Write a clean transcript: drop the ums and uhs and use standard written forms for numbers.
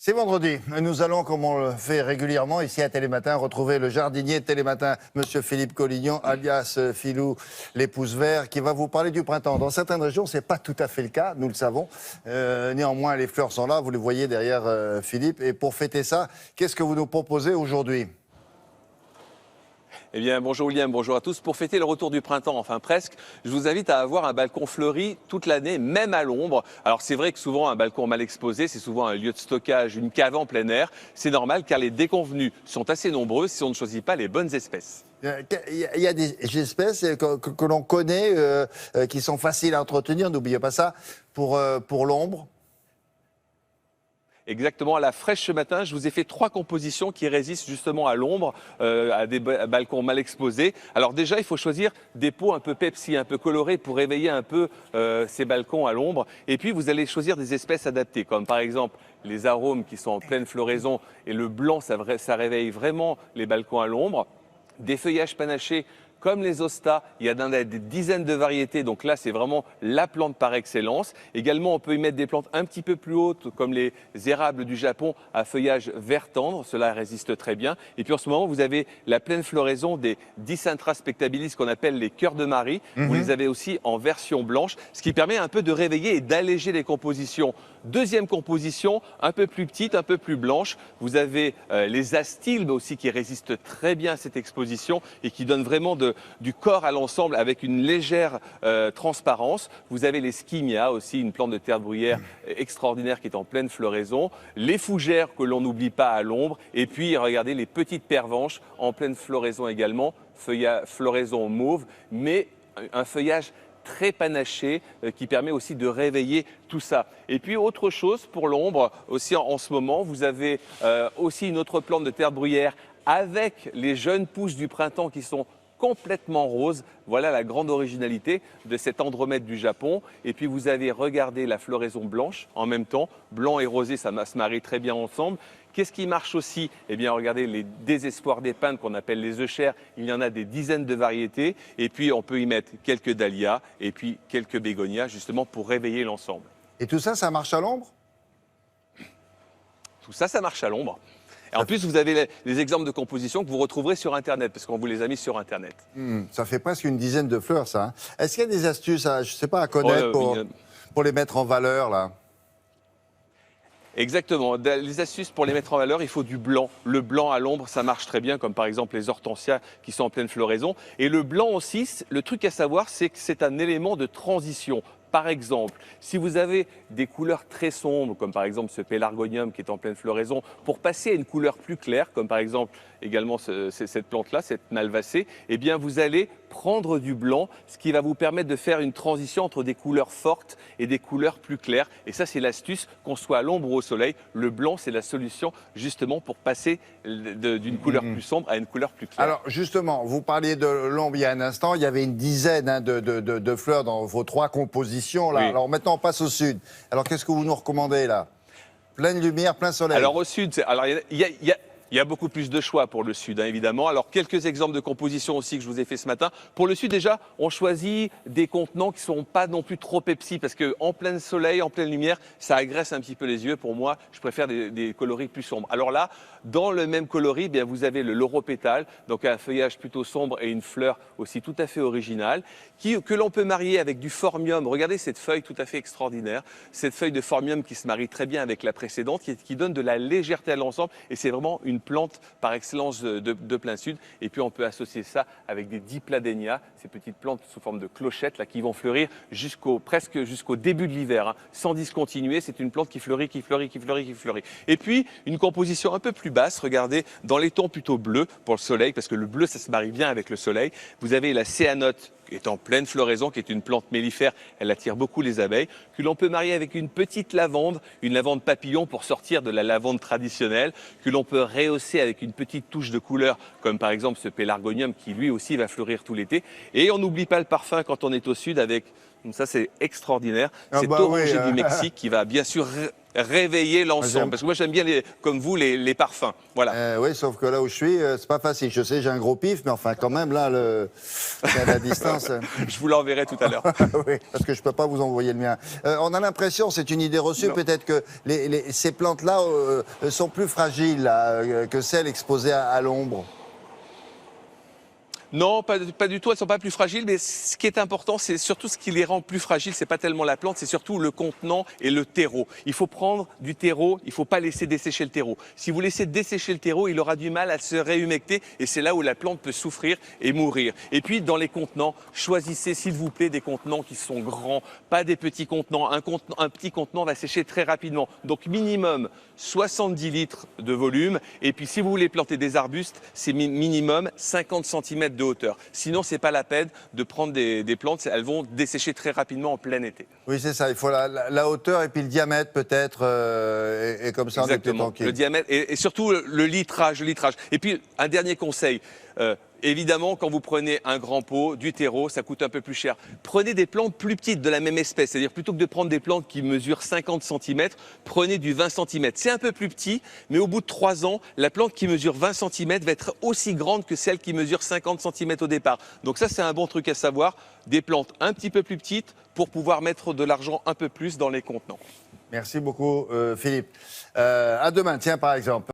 C'est vendredi. Nous allons, comme on le fait régulièrement ici à Télématin, retrouver le jardinier de Télématin, Monsieur Philippe Collignon, alias Philou, les pouces verts, qui va vous parler du printemps. Dans certaines régions, ce n'est pas tout à fait le cas, nous le savons. Néanmoins, les fleurs sont là, vous les voyez derrière Philippe. Et pour fêter ça, qu'est-ce que vous nous proposez aujourd'hui ? Eh bien, bonjour William, bonjour à tous. Pour fêter le retour du printemps, enfin presque, je vous invite à avoir un balcon fleuri toute l'année, même à l'ombre. Alors c'est vrai que souvent un balcon mal exposé, c'est souvent un lieu de stockage, une cave en plein air. C'est normal car les déconvenus sont assez nombreux si on ne choisit pas les bonnes espèces. Il y a des espèces que l'on connaît, qui sont faciles à entretenir, n'oubliez pas ça, pour l'ombre. Exactement, à la fraîche ce matin, je vous ai fait 3 compositions qui résistent justement à l'ombre, à des balcons mal exposés. Alors déjà, il faut choisir des pots un peu Pepsi, un peu colorés pour réveiller un peu ces balcons à l'ombre. Et puis, vous allez choisir des espèces adaptées, comme par exemple les arômes qui sont en pleine floraison et le blanc, ça réveille vraiment les balcons à l'ombre. Des feuillages panachés comme les hostas, il y a des dizaines de variétés, donc là c'est vraiment la plante par excellence. Également on peut y mettre des plantes un petit peu plus hautes comme les érables du Japon à feuillage vert tendre, cela résiste très bien. Et puis en ce moment vous avez la pleine floraison des Dicentra spectabilis qu'on appelle les cœurs de Marie. Vous les avez aussi en version blanche, ce qui permet un peu de réveiller et d'alléger les compositions. Deuxième composition, un peu plus petite, un peu plus blanche. Vous avez les astilbes aussi qui résistent très bien à cette exposition et qui donnent vraiment du corps à l'ensemble avec une légère transparence. Vous avez les skimia aussi, une plante de terre bruyère extraordinaire qui est en pleine floraison. Les fougères que l'on n'oublie pas à l'ombre. Et puis regardez les petites pervenches en pleine floraison également, floraison mauve, mais un feuillage très panaché qui permet aussi de réveiller tout ça. Et puis autre chose pour l'ombre, aussi en ce moment, vous avez aussi une autre plante de terre bruyère avec les jeunes pousses du printemps qui sont complètement roses. Voilà la grande originalité de cet andromède du Japon. Et puis vous avez regardé la floraison blanche en même temps. Blanc et rosé, ça se marie très bien ensemble. Qu'est-ce qui marche aussi? Eh bien, regardez les désespoirs d'épines qu'on appelle les euchères. Il y en a des dizaines de variétés. Et puis, on peut y mettre quelques dahlias et puis quelques bégonias, justement, pour réveiller l'ensemble. Et tout ça, ça marche à l'ombre ? Tout ça, ça marche à l'ombre. Et en plus, vous avez les exemples de composition que vous retrouverez sur Internet, parce qu'on vous les a mis sur Internet. Ça fait presque une dizaine de fleurs, ça. Hein. Est-ce qu'il y a des astuces, je ne sais pas, à connaître pour les mettre en valeur, là ? Exactement. Les astuces pour les mettre en valeur, il faut du blanc. Le blanc à l'ombre, ça marche très bien, comme par exemple les hortensias qui sont en pleine floraison. Et le blanc aussi, le truc à savoir, c'est que c'est un élément de transition. Par exemple, si vous avez des couleurs très sombres, comme par exemple ce pélargonium qui est en pleine floraison, pour passer à une couleur plus claire, comme par exemple également cette plante-là, cette malvacée, eh bien vous allez prendre du blanc, ce qui va vous permettre de faire une transition entre des couleurs fortes et des couleurs plus claires. Et ça, c'est l'astuce, qu'on soit à l'ombre ou au soleil. Le blanc, c'est la solution justement pour passer d'une couleur plus sombre à une couleur plus claire. Alors justement, vous parliez de l'ombre il y a un instant, il y avait une dizaine de fleurs dans vos 3 compositions. Là. Oui. Alors maintenant, on passe au sud. Alors qu'est-ce que vous nous recommandez là? Pleine lumière, plein soleil. Alors au sud, il y a beaucoup plus de choix pour le sud, hein, évidemment. Alors, quelques exemples de composition aussi que je vous ai fait ce matin. Pour le sud, déjà, on choisit des contenants qui ne sont pas non plus trop Pepsi, parce qu'en plein soleil, en pleine lumière, ça agresse un petit peu les yeux. Pour moi, je préfère des coloris plus sombres. Alors là, dans le même coloris, bien, vous avez le lauropétale, donc un feuillage plutôt sombre et une fleur aussi tout à fait originale, que l'on peut marier avec du phormium. Regardez cette feuille tout à fait extraordinaire. Cette feuille de phormium qui se marie très bien avec la précédente, qui donne de la légèreté à l'ensemble. Et c'est vraiment une plante par excellence de plein sud. Et puis on peut associer ça avec des dipladénias, ces petites plantes sous forme de clochettes là, qui vont fleurir presque jusqu'au début de l'hiver, hein, sans discontinuer. C'est une plante qui fleurit, qui fleurit, qui fleurit, qui fleurit. Et puis une composition un peu plus basse, regardez, dans les tons plutôt bleus pour le soleil, parce que le bleu ça se marie bien avec le soleil. Vous avez la céanote qui est en pleine floraison, qui est une plante mellifère, elle attire beaucoup les abeilles, que l'on peut marier avec une petite lavande, une lavande papillon pour sortir de la lavande traditionnelle, que l'on peut rehausser avec une petite touche de couleur, comme par exemple ce pélargonium qui lui aussi va fleurir tout l'été. Et on n'oublie pas le parfum quand on est au sud avec Donc ça, c'est extraordinaire. Ah C'est bah orangé oui, du Mexique qui va bien sûr réveiller l'ensemble. Parce que moi, j'aime bien, comme vous, les parfums. Voilà. Oui, sauf que là où je suis, c'est pas facile. Je sais, j'ai un gros pif, mais enfin, quand même, là, c'est à la distance. Je vous l'enverrai tout à l'heure. Oui, parce que je peux pas vous envoyer le mien. On a l'impression, c'est une idée reçue, Non. peut-être que ces plantes-là sont plus fragiles là, que celles exposées à l'ombre. Non, pas du tout, elles ne sont pas plus fragiles, mais ce qui est important, c'est surtout ce qui les rend plus fragiles, c'est pas tellement la plante, c'est surtout le contenant et le terreau. Il faut prendre du terreau, il ne faut pas laisser dessécher le terreau. Si vous laissez dessécher le terreau, il aura du mal à se réhumecter et c'est là où la plante peut souffrir et mourir. Et puis dans les contenants, choisissez s'il vous plaît des contenants qui sont grands, pas des petits contenants. Un petit contenant va sécher très rapidement, donc minimum 70 litres de volume. Et puis si vous voulez planter des arbustes, c'est minimum 50 cm de hauteur. Sinon, ce n'est pas la peine de prendre des plantes, elles vont dessécher très rapidement en plein été. Oui, c'est ça. Il faut la hauteur et puis le diamètre peut-être, et comme ça on est plus Exactement, tranquille. le diamètre et surtout le litrage. Et puis, un dernier conseil. Évidemment, quand vous prenez un grand pot, du terreau, ça coûte un peu plus cher. Prenez des plantes plus petites de la même espèce. C'est-à-dire, plutôt que de prendre des plantes qui mesurent 50 cm, prenez du 20 cm. C'est un peu plus petit, mais au bout de 3 ans, la plante qui mesure 20 cm va être aussi grande que celle qui mesure 50 cm au départ. Donc ça, c'est un bon truc à savoir. Des plantes un petit peu plus petites pour pouvoir mettre de l'argent un peu plus dans les contenants. Merci beaucoup, Philippe. À demain, tiens, par exemple.